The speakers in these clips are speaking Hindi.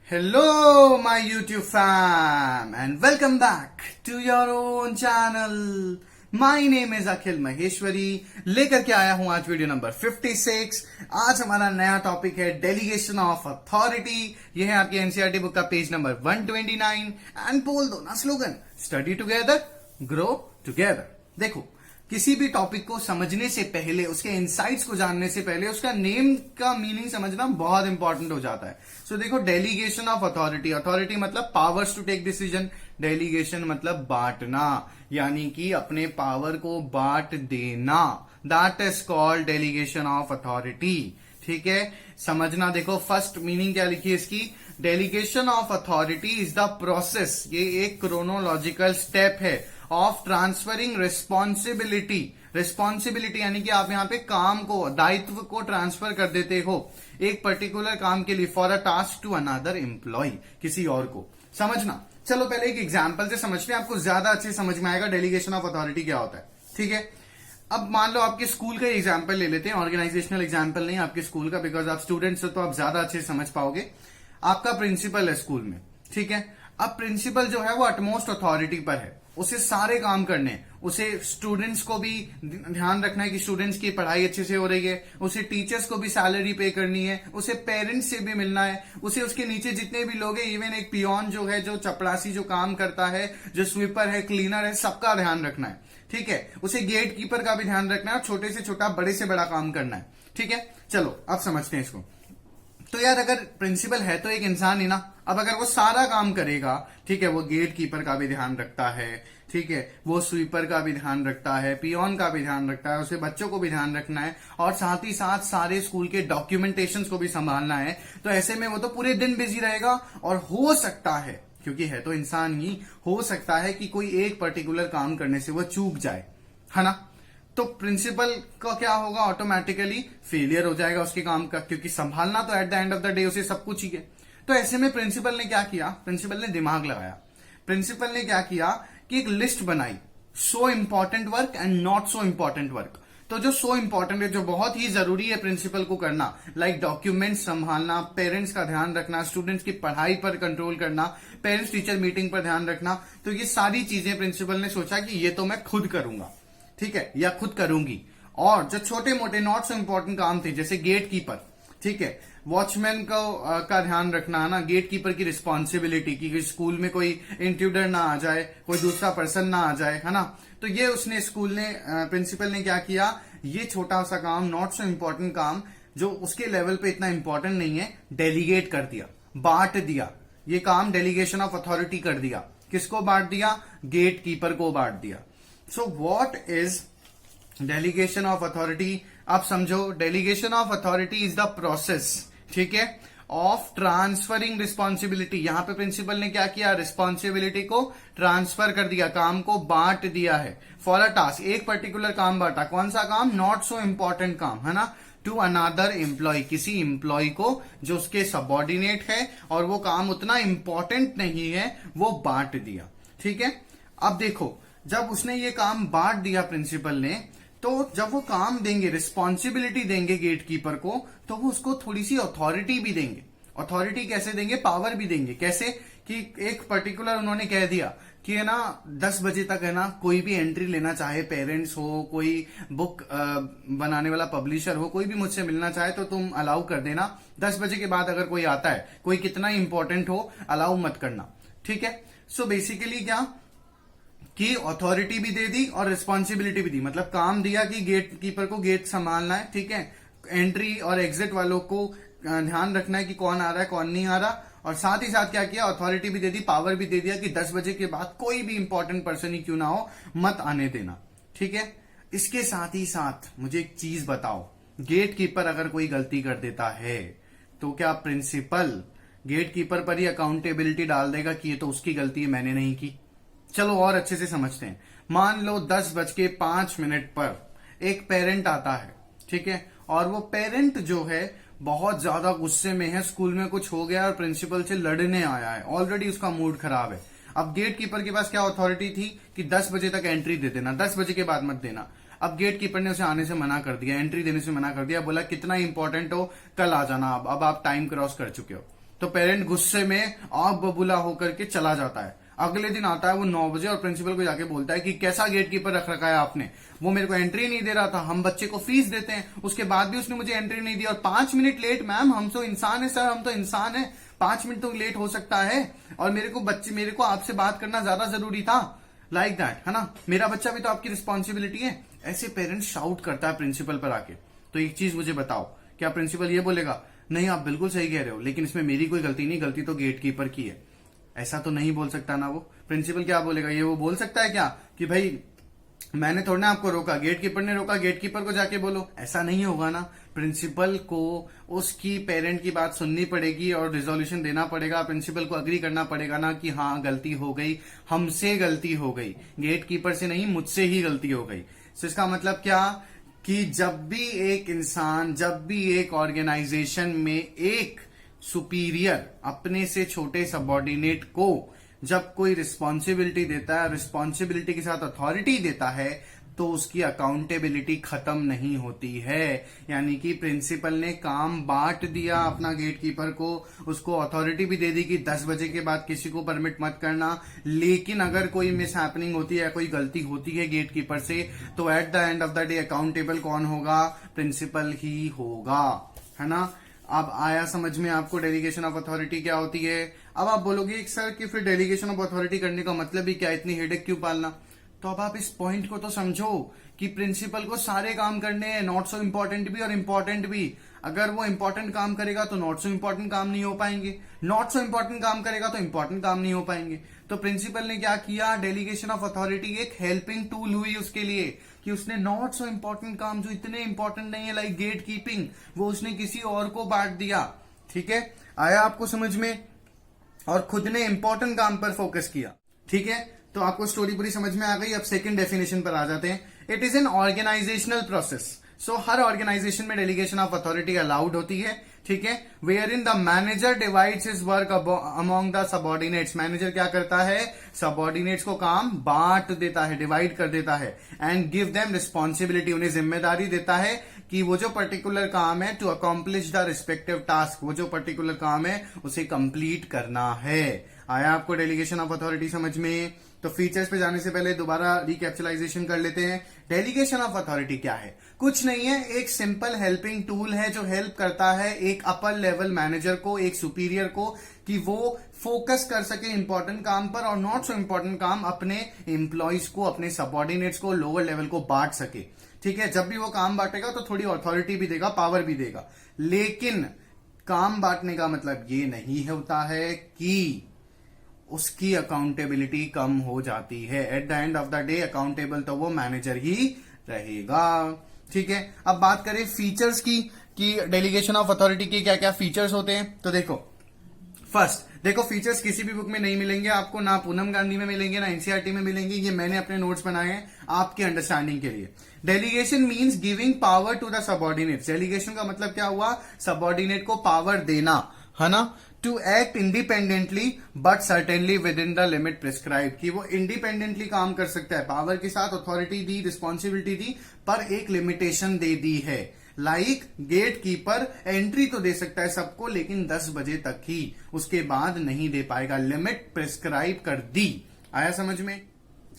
Hello, my YouTube fam, and welcome back to your own channel. My name is अखिल महेश्वरी, लेकर के आया हूं आज वीडियो नंबर 56। आज हमारा नया टॉपिक है डेलीगेशन ऑफ अथॉरिटी। यह है आपकी एनसीईआरटी बुक का पेज नंबर 129। एंड बोल दो ना slogan, study together grow together. देखो, किसी भी टॉपिक को समझने से पहले, उसके इनसाइट्स को जानने से पहले उसका नेम का मीनिंग समझना बहुत इंपॉर्टेंट हो जाता है। सो देखो, डेलीगेशन ऑफ अथॉरिटी, अथॉरिटी मतलब powers to take decision, delegation मतलब बांटना, यानी कि अपने पावर को बांट देना। That is called delegation of authority. ठीक है, समझना। देखो, फर्स्ट मीनिंग क्या लिखी है इसकी, delegation of authority is the process, ये एक क्रोनोलॉजिकल स्टेप है ऑफ ट्रांसफरिंग रिस्पॉन्सिबिलिटी। रिस्पॉन्सिबिलिटी यानी कि आप यहां पे काम को, दायित्व को ट्रांसफर कर देते हो एक पर्टिकुलर काम के लिए, for a task to another employ, किसी और को। समझना। चलो पहले एक एग्जांपल से समझते हैं, आपको ज्यादा अच्छे समझ में आएगा डेलीगेशन ऑफ अथॉरिटी क्या होता है। ठीक है, अब मान लो आपके स्कूल का एग्जांपल ले लेते हैं, ऑर्गेनाइजेशनल एग्जांपल नहीं, आपके स्कूल का, बिकॉज आप स्टूडेंट्स हो तो आप ज्यादा अच्छे से समझ पाओगे। आपका प्रिंसिपल है स्कूल में, ठीक है। अब प्रिंसिपल जो है वो अटमोस्ट अथॉरिटी पर है, उसे सारे काम करने हैं, उसे स्टूडेंट्स को भी ध्यान रखना है कि स्टूडेंट्स की पढ़ाई अच्छे से हो रही है, उसे टीचर्स को भी सैलरी पे करनी है, उसे पेरेंट्स से भी मिलना है, उसे उसके नीचे जितने भी लोग हैं, इवन एक पियोन जो है, जो चपड़ासी जो काम करता है, जो स्वीपर है, क्लीनर है, सबका ध्यान रखना है। ठीक है, उसे गेट कीपर का भी ध्यान रखना है, छोटे से छोटा, बड़े से बड़ा काम करना है। ठीक है, चलो अब समझते हैं इसको। तो यार, अगर प्रिंसिपल है तो एक इंसान ही ना। अब अगर वो सारा काम करेगा, ठीक है, वो गेट कीपर का भी ध्यान रखता है, ठीक है, वो स्वीपर का भी ध्यान रखता है, पियोन का भी ध्यान रखता है, उसे बच्चों को भी ध्यान रखना है, और साथ ही साथ सारे स्कूल के डॉक्यूमेंटेशन को भी संभालना है, तो ऐसे में वो तो पूरे दिन बिजी रहेगा। और हो सकता है, क्योंकि है तो इंसान ही, हो सकता है कि कोई एक पर्टिकुलर काम करने से वो चूक जाए, है ना। तो प्रिंसिपल का क्या होगा, ऑटोमेटिकली फेलियर हो जाएगा उसके काम का, क्योंकि संभालना तो at the end of the day उसे सब कुछ ही है। तो ऐसे में प्रिंसिपल ने क्या किया, प्रिंसिपल ने दिमाग लगाया। प्रिंसिपल ने क्या किया कि एक लिस्ट बनाई, so important work and not so important work. तो जो सो इंपॉर्टेंट है, जो बहुत ही जरूरी है प्रिंसिपल को करना, लाइक डॉक्यूमेंट्स संभालना, पेरेंट्स का ध्यान रखना, स्टूडेंट्स की पढ़ाई पर कंट्रोल करना, पेरेंट्स टीचर मीटिंग पर ध्यान रखना, तो ये सारी चीजें प्रिंसिपल ने सोचा कि ये तो मैं खुद करूंगा, ठीक है, या खुद करूंगी। और जो छोटे मोटे नॉट सो इंपॉर्टेंट काम थे, जैसे गेट कीपर, ठीक है, वॉचमैन का ध्यान रखना, है ना, गेट कीपर की रिस्पॉन्सिबिलिटी कि स्कूल में कोई इंट्रूडर ना आ जाए, कोई दूसरा पर्सन ना आ जाए, है ना। तो ये उसने स्कूल ने, प्रिंसिपल ने क्या किया, ये छोटा सा काम, नॉट सो इंपॉर्टेंट काम, जो उसके लेवल पे इतना इंपॉर्टेंट नहीं है, डेलीगेट कर दिया, बांट दिया। ये काम डेलीगेशन ऑफ अथॉरिटी कर दिया। किसको बांट दिया, गेट कीपर को बांट दिया। So what is delegation of authority, आप समझो, delegation of authority is the process, ठीक है, ऑफ ट्रांसफरिंग रिस्पॉन्सिबिलिटी। यहां पे प्रिंसिपल ने क्या किया, रिस्पॉन्सिबिलिटी को ट्रांसफर कर दिया, काम को बांट दिया है, फॉर अ टास्क, एक पर्टिकुलर काम बांटा। कौन सा काम, नॉट सो इंपॉर्टेंट काम, है ना, टू अनदर एम्प्लॉय, किसी एम्प्लॉय को जो उसके सबऑर्डिनेट है और वो काम उतना इंपॉर्टेंट नहीं है, वो बांट दिया। ठीक है, अब देखो, जब उसने ये काम बांट दिया प्रिंसिपल ने, तो जब वो काम देंगे, रिस्पॉन्सिबिलिटी देंगे गेट कीपर को, तो वो उसको थोड़ी सी अथॉरिटी भी देंगे। अथॉरिटी कैसे देंगे, पावर भी देंगे। कैसे कि एक पर्टिकुलर उन्होंने कह दिया कि है ना, 10 बजे तक, है ना, कोई भी एंट्री लेना चाहे, पेरेंट्स हो, कोई बुक बनाने वाला पब्लिशर हो, कोई भी मुझसे मिलना चाहे तो तुम अलाउ कर देना। 10 बजे के बाद अगर कोई आता है, कोई कितना इंपॉर्टेंट हो, अलाउ मत करना। ठीक है, सो बेसिकली क्या कि अथॉरिटी भी दे दी और रिस्पॉन्सिबिलिटी भी दी, मतलब काम दिया कि गेट कीपर को गेट संभालना है, ठीक है, एंट्री और एग्जिट वालों को ध्यान रखना है कि कौन आ रहा है, कौन नहीं आ रहा, और साथ ही साथ क्या किया, अथॉरिटी भी दे दी, पावर भी दे दिया कि 10 बजे के बाद कोई भी इंपॉर्टेंट पर्सन ही क्यों ना हो, मत आने देना। ठीक है, इसके साथ ही साथ मुझे एक चीज बताओ, गेट कीपर अगर कोई गलती कर देता है तो क्या प्रिंसिपल गेट कीपर पर ही अकाउंटेबिलिटी डाल देगा कि ये तो उसकी गलती है, मैंने नहीं की। चलो और अच्छे से समझते हैं। मान लो 10:05 पर एक पेरेंट आता है, ठीक है, और वो पेरेंट जो है बहुत ज्यादा गुस्से में है, स्कूल में कुछ हो गया और प्रिंसिपल से लड़ने आया है, ऑलरेडी उसका मूड खराब है। अब गेट कीपर के पास क्या अथॉरिटी थी कि 10 बजे तक एंट्री दे देना, 10 बजे के बाद मत देना। अब गेट कीपर ने उसे आने से मना कर दिया, एंट्री देने से मना कर दिया, बोला कितना इंपॉर्टेंट हो कल आ जाना, अब आप टाइम क्रॉस कर चुके हो। तो पेरेंट गुस्से में आग बबूला होकर के चला जाता है। अगले दिन आता है वो 9 बजे और प्रिंसिपल को जाके बोलता है कि कैसा गेट कीपर रख रखा है आपने, वो मेरे को एंट्री नहीं दे रहा था, हम बच्चे को फीस देते हैं, उसके बाद भी उसने मुझे एंट्री नहीं दी और 5 मिनट लेट। मैम हम तो इंसान है सर, हम तो इंसान है, 5 मिनट तो लेट हो सकता है और मेरे को आपसे बात करना ज्यादा जरूरी था, लाइक दैट, है ना, मेरा बच्चा भी तो आपकी रिस्पॉन्सिबिलिटी है। ऐसे पेरेंट्स शाउट करता है प्रिंसिपल पर आके। तो एक चीज मुझे बताओ, क्या प्रिंसिपल ये बोलेगा नहीं आप बिल्कुल सही कह रहे हो लेकिन इसमें मेरी कोई गलती नहीं, गलती तो गेट कीपर की है? ऐसा तो नहीं बोल सकता ना वो। प्रिंसिपल क्या बोलेगा, ये वो बोल सकता है क्या कि भाई मैंने थोड़ा ना आपको रोका, गेट कीपर ने रोका, गेट कीपर को जाके बोलो? ऐसा नहीं होगा ना। प्रिंसिपल को उसकी पेरेंट की बात सुननी पड़ेगी और रिजोल्यूशन देना पड़ेगा, प्रिंसिपल को अग्री करना पड़ेगा ना कि हाँ गलती हो गई, हमसे गलती हो गई, गेट कीपर से नहीं मुझसे ही गलती हो गई। तो इसका मतलब क्या कि जब भी एक इंसान, जब भी एक ऑर्गेनाइजेशन में एक सुपीरियर अपने से छोटे सबऑर्डिनेट को जब कोई रिस्पॉन्सिबिलिटी देता है, रिस्पॉन्सिबिलिटी के साथ अथॉरिटी देता है, तो उसकी अकाउंटेबिलिटी खत्म नहीं होती है। यानी कि प्रिंसिपल ने काम बांट दिया अपना गेट कीपर को, उसको अथॉरिटी भी दे दी कि 10 बजे के बाद किसी को परमिट मत करना, लेकिन अगर कोई मिस हैपनिंग होती है, कोई गलती होती है गेट कीपर से, तो at the end of the day accountable कौन होगा? प्रिंसिपल ही होगा, है ना। अब आया समझ में आपको डेलीगेशन ऑफ अथॉरिटी क्या होती है? अब आप बोलोगे सर कि फिर डेलीगेशन ऑफ अथॉरिटी करने का मतलब ही क्या, इतनी हेडेक क्यों पालना? तो अब आप इस पॉइंट को तो समझो कि प्रिंसिपल को सारे काम करने हैं, नॉट सो इम्पोर्टेंट भी और इम्पोर्टेंट भी। अगर वो इम्पोर्टेंट काम करेगा तो नॉट सो इम्पोर्टेंट काम नहीं हो पाएंगे, नॉट सो इम्पोर्टेंट काम करेगा तो इम्पोर्टेंट काम नहीं हो पाएंगे। तो प्रिंसिपल ने क्या किया, डेलीगेशन ऑफ अथॉरिटी एक हेल्पिंग टूल हुई उसके लिए कि उसने नॉट सो इम्पोर्टेंट काम जो इतने इंपॉर्टेंट नहीं है लाइक गेट कीपिंग, वो उसने किसी और को बांट दिया। ठीक है, आया आपको समझ में? और खुद ने इंपॉर्टेंट काम पर फोकस किया। ठीक है, तो आपको स्टोरी पूरी समझ में आ गई। अब सेकंड डेफिनेशन पर आ जाते हैं। It is an organisational process. So हर ऑर्गेनाइजेशन में डेलीगेशन ऑफ अथॉरिटी अलाउड होती है। ठीक है, where in the manager divides his work among the subordinates. Manager क्या करता है, सबऑर्डिनेट्स को काम बांट देता है, डिवाइड कर देता है, एंड गिव देम रिस्पॉन्सिबिलिटी, उन्हें जिम्मेदारी देता है कि वो जो पर्टिकुलर काम है, to accomplish the respective task, वो जो पर्टिकुलर काम है उसे कंप्लीट करना है। आया आपको डेलीगेशन ऑफ अथॉरिटी समझ में? तो फीचर्स पे जाने से पहले दोबारा रिकैप्चुलाइजेशन कर लेते हैं। डेलीगेशन ऑफ अथॉरिटी क्या है? कुछ नहीं है, एक सिंपल हेल्पिंग टूल है जो हेल्प करता है एक अपर लेवल मैनेजर को, एक सुपीरियर को, कि वो फोकस कर सके इंपॉर्टेंट काम पर और नॉट सो इंपॉर्टेंट काम अपने एम्प्लॉइज को, अपने सबऑर्डिनेट्स को, लोअर लेवल को बांट सके। ठीक है, जब भी वो काम बांटेगा तो थोड़ी अथॉरिटी भी देगा, पावर भी देगा, लेकिन काम बांटने का मतलब ये नहीं होता है कि उसकी अकाउंटेबिलिटी कम हो जाती है। At the end of the day accountable तो वो मैनेजर ही रहेगा। ठीक है, अब बात करें फीचर्स की कि डेलीगेशन ऑफ अथॉरिटी के क्या क्या फीचर्स होते हैं। तो देखो, फर्स्ट देखो, फीचर्स किसी भी बुक में नहीं मिलेंगे आपको, ना पूनम गांधी में मिलेंगे, ना एनसीईआरटी में मिलेंगे, ये मैंने अपने नोट्स बनाए हैं आपके अंडरस्टैंडिंग के लिए। Delegation means giving power to the subordinate. Delegation का मतलब क्या हुआ, सबऑर्डिनेट को पावर देना, है ना, to act independently but certainly within the limit prescribe, कि वो इंडिपेंडेंटली काम कर सकता है, पावर के साथ अथॉरिटी दी, रिस्पॉन्सिबिलिटी दी, पर एक लिमिटेशन दे दी है। लाइक गेट कीपर एंट्री तो दे सकता है सबको, लेकिन 10 बजे तक ही, उसके बाद नहीं दे पाएगा, लिमिट प्रिस्क्राइब कर दी। आया समझ में?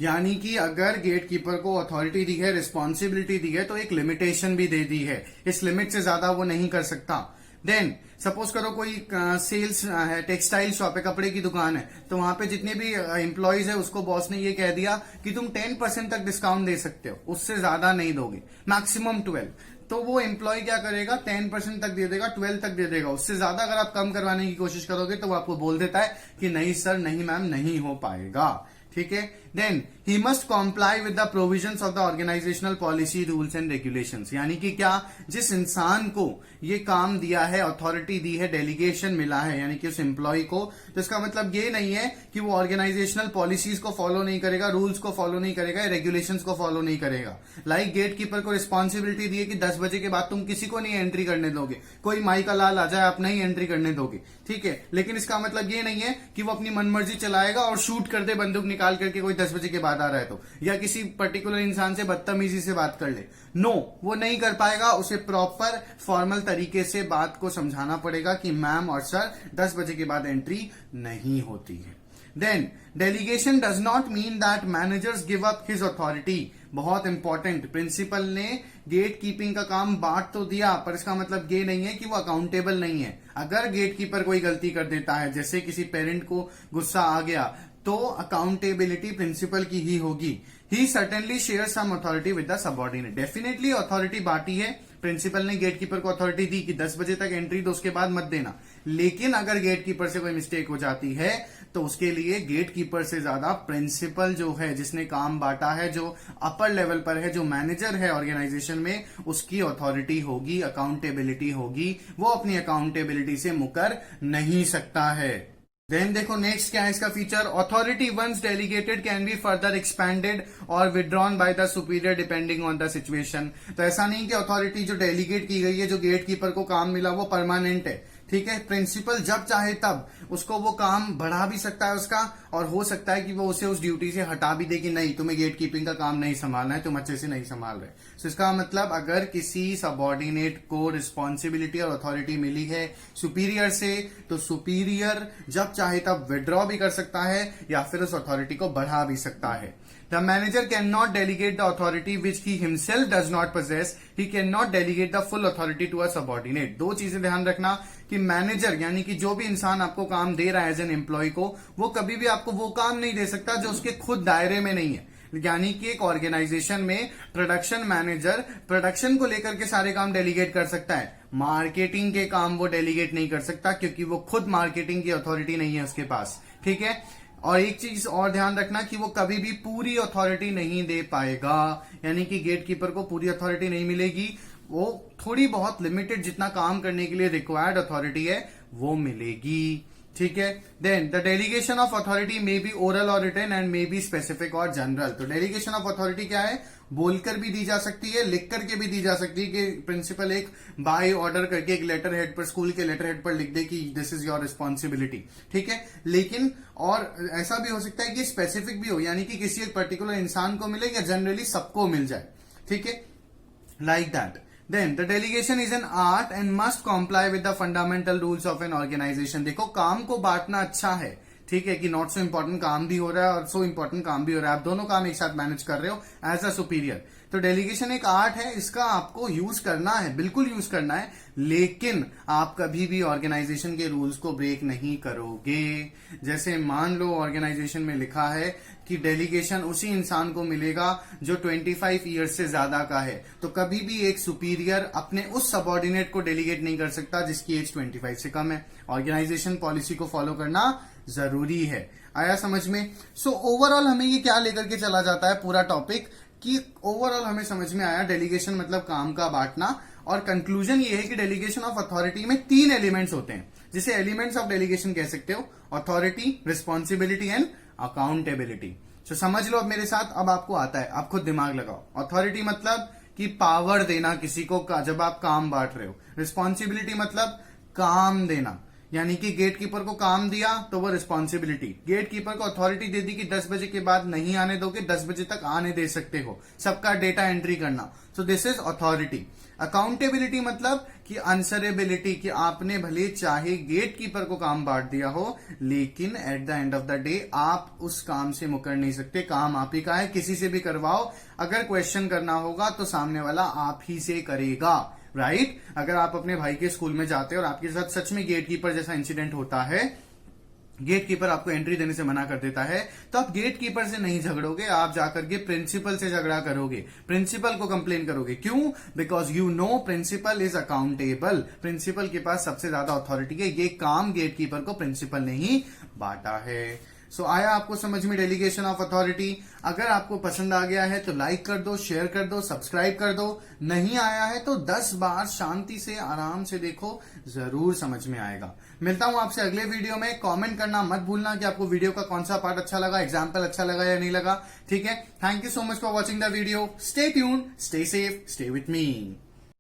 यानी कि अगर गेट कीपर को अथॉरिटी दी है, रिस्पॉन्सिबिलिटी दी है, तो एक लिमिटेशन भी दे दी है, इस लिमिट से ज्यादा वो नहीं कर सकता। देन सपोज करो कोई सेल्स है, टेक्सटाइल शॉप है, कपड़े की दुकान है, तो वहां पे जितने भी एम्प्लॉयज है उसको बॉस ने ये कह दिया कि तुम 10% तक डिस्काउंट दे सकते हो, उससे ज्यादा नहीं दोगे, मैक्सिमम 12। तो वो एम्प्लॉय क्या करेगा, 10% तक दे देगा, 12 तक दे देगा। उससे ज्यादा अगर आप कम करवाने की कोशिश करोगे तो वो आपको बोल देता है कि नहीं सर, नहीं मैम, नहीं हो पाएगा। ठीक है, then he must comply with the provisions of the organisational policy, rules and regulations. यानी कि क्या, जिस इंसान को ये काम दिया है, अथॉरिटी दी है, डेलीगेशन मिला है, यानी कि उस एम्प्लॉय को, तो इसका मतलब ये नहीं है कि वो ऑर्गेनाइजेशनल पॉलिसीज को फॉलो नहीं करेगा, रूल्स को फॉलो नहीं करेगा, रेगुलेशंस को फॉलो नहीं करेगा। लाइक गेट कीपर को रिस्पॉन्सिबिलिटी दी है कि 10 बजे के बाद तुम किसी को नहीं एंट्री करने दोगे, कोई माई का लाल आ जाए आप नहीं एंट्री करने दोगे। ठीक है, लेकिन इसका मतलब ये नहीं है कि वो अपनी मनमर्जी चलाएगा और शूट कर दे बंदूक निकाल करके कोई 10 बजे के बाद आ रहा है तो, या किसी पर्टिकुलर इंसान से बदतमीजी से बात कर ले। नो, वो नहीं कर पाएगा। उसे प्रॉपर फॉर्मल तरीके से बात को समझाना पड़ेगा कि मैम और सर 10 बजे के बाद एंट्री नहीं होती है। Then delegation does not mean that managers give up his authority. बहुत इंपॉर्टेंट, प्रिंसिपल ने गेट कीपिंग का काम बांट तो दिया, पर इसका मतलब ये नहीं है कि वो अकाउंटेबल नहीं है। अगर गेट कीपर कोई गलती कर देता है, जैसे किसी पेरेंट को गुस्सा आ गया, तो अकाउंटेबिलिटी प्रिंसिपल की ही होगी। He certainly share some authority with the subordinate. Definitely authority बांटी है, प्रिंसिपल ने गेट कीपर को अथॉरिटी दी कि 10 बजे तक एंट्री दो, उसके बाद मत देना। लेकिन अगर गेट कीपर से कोई मिस्टेक हो जाती है तो उसके लिए गेट कीपर से ज्यादा प्रिंसिपल जो है, जिसने काम बांटा है, जो अपर लेवल पर है, जो मैनेजर है ऑर्गेनाइजेशन में, उसकी अथॉरिटी होगी, अकाउंटेबिलिटी होगी। वो अपनी अकाउंटेबिलिटी से मुकर नहीं सकता है। देन देखो नेक्स्ट क्या है इसका feature. Authority once delegated can be further expanded और withdrawn by the superior depending on the situation. तो ऐसा नहीं कि अथॉरिटी जो डेलीगेट की गई है, जो गेट कीपर को काम मिला, वो परमानेंट है। ठीक है, प्रिंसिपल जब चाहे तब उसको वो काम बढ़ा भी सकता है उसका, और हो सकता है कि वो उसे उस ड्यूटी से हटा भी दे कि नहीं, तुम्हें गेट कीपिंग का काम नहीं संभालना है, तुम अच्छे से नहीं संभाल रहे। तो इसका मतलब अगर किसी सबऑर्डिनेट को रिस्पॉन्सिबिलिटी और अथॉरिटी मिली है सुपीरियर से, तो सुपीरियर जब चाहे तब विड्रॉ भी कर सकता है या फिर उस अथॉरिटी को बढ़ा भी सकता है। The manager cannot delegate the authority which he himself does not possess. He cannot delegate the full authority to a subordinate. दो चीजें ध्यान रखना कि मैनेजर यानी कि जो भी इंसान आपको काम दे रहा है एज एन एम्प्लॉय को, वो कभी भी आपको वो काम नहीं दे सकता जो उसके खुद दायरे में नहीं है। यानी कि एक ऑर्गेनाइजेशन में प्रोडक्शन मैनेजर प्रोडक्शन को लेकर के सारे काम डेलीगेट कर सकता है, मार्केटिंग के काम वो डेलीगेट नहीं कर सकता, क्योंकि वो खुद मार्केटिंग की अथॉरिटी नहीं है उसके पास। ठीक है, और एक चीज और ध्यान रखना कि वो कभी भी पूरी अथॉरिटी नहीं दे पाएगा, यानी कि गेट कीपर को पूरी अथॉरिटी नहीं मिलेगी, वो थोड़ी बहुत लिमिटेड जितना काम करने के लिए रिक्वायर्ड अथॉरिटी है वो मिलेगी। ठीक है, then the delegation of authority may be oral और written and may be specific और जनरल। तो डेलीगेशन ऑफ अथॉरिटी क्या है, बोलकर भी दी जा सकती है, लिख करके भी दी जा सकती है कि प्रिंसिपल एक बाय ऑर्डर करके एक लेटर हेड पर, स्कूल के लेटर हेड पर लिख दे कि दिस इज योर रिस्पॉन्सिबिलिटी। ठीक है, लेकिन और ऐसा भी हो सकता है कि स्पेसिफिक भी हो, यानी कि किसी एक पर्टिकुलर इंसान को मिले या जनरली सबको मिल जाए। ठीक है, like that. Then the delegation is an art and must comply with the fundamental rules of an organization. देखो काम को बांटना अच्छा है, ठीक है, कि नॉट सो इम्पोर्टेंट काम भी हो रहा है और सो इम्पोर्टेंट काम भी हो रहा है, आप दोनों काम एक साथ मैनेज कर रहे हो एज अ सुपीरियर। तो डेलीगेशन एक आर्ट है, इसका आपको यूज करना है, बिल्कुल यूज करना है, लेकिन आप कभी भी ऑर्गेनाइजेशन के रूल्स को ब्रेक नहीं करोगे। जैसे मान लो ऑर्गेनाइजेशन में लिखा है कि डेलीगेशन उसी इंसान को मिलेगा जो 25 ईयर्स से ज्यादा का है, तो कभी भी एक सुपीरियर अपने उस सबऑर्डिनेट को डेलीगेट नहीं कर सकता जिसकी एज 25 से कम है। ऑर्गेनाइजेशन पॉलिसी को फॉलो करना जरूरी है। आया समझ में? सो ओवरऑल हमें ये क्या लेकर के चला जाता है पूरा टॉपिक, कि ओवरऑल हमें समझ में आया डेलीगेशन मतलब काम का बांटना, और कंक्लूजन ये है कि डेलीगेशन ऑफ अथॉरिटी में 3 एलिमेंट्स होते हैं, जिसे एलिमेंट्स ऑफ डेलीगेशन कह सकते हो, अथॉरिटी, रिस्पॉन्सिबिलिटी एंड अकाउंटेबिलिटी। तो समझ लो अब मेरे साथ, अब आपको आता है, आप खुद दिमाग लगाओ। अथॉरिटी मतलब कि पावर देना किसी को जब आप काम बांट रहे हो। रिस्पॉन्सिबिलिटी मतलब काम देना, यानी कि गेट कीपर को काम दिया तो वो रिस्पॉन्सिबिलिटी, गेट कीपर को अथॉरिटी दे दी कि 10 बजे के बाद नहीं आने दोगे, 10 बजे तक आने दे सकते हो, सबका डेटा एंट्री करना। So this is authority. Accountability मतलब कि आंसरेबिलिटी, कि आपने भले चाहे गेट कीपर को काम बांट दिया हो, लेकिन at the end of the day आप उस काम से मुकर नहीं सकते, काम आप ही का है, किसी से भी करवाओ, अगर क्वेश्चन करना होगा तो सामने वाला आप ही से करेगा। राइट? अगर आप अपने भाई के स्कूल में जाते हो और आपके साथ सच में गेट कीपर जैसा इंसिडेंट होता है, गेट कीपर आपको एंट्री देने से मना कर देता है, तो आप गेट कीपर से नहीं झगड़ोगे, आप जाकर के प्रिंसिपल से झगड़ा करोगे, प्रिंसिपल को कंप्लेन करोगे। क्यों? Because you know principal is accountable, principal के पास सबसे ज्यादा अथॉरिटी है, ये काम गेट कीपर को प्रिंसिपल ने ही बांटा है। सो आया आपको समझ में डेलीगेशन ऑफ अथॉरिटी? अगर आपको पसंद आ गया है तो लाइक कर दो, शेयर कर दो, सब्सक्राइब कर दो। नहीं आया है तो 10 बार शांति से आराम से देखो, जरूर समझ में आएगा। मिलता हूं आपसे अगले वीडियो में। कमेंट करना मत भूलना कि आपको वीडियो का कौन सा पार्ट अच्छा लगा, एग्जाम्पल अच्छा लगा या नहीं लगा। ठीक है, thank you so much for watching the video. Stay tuned, stay safe, stay with me.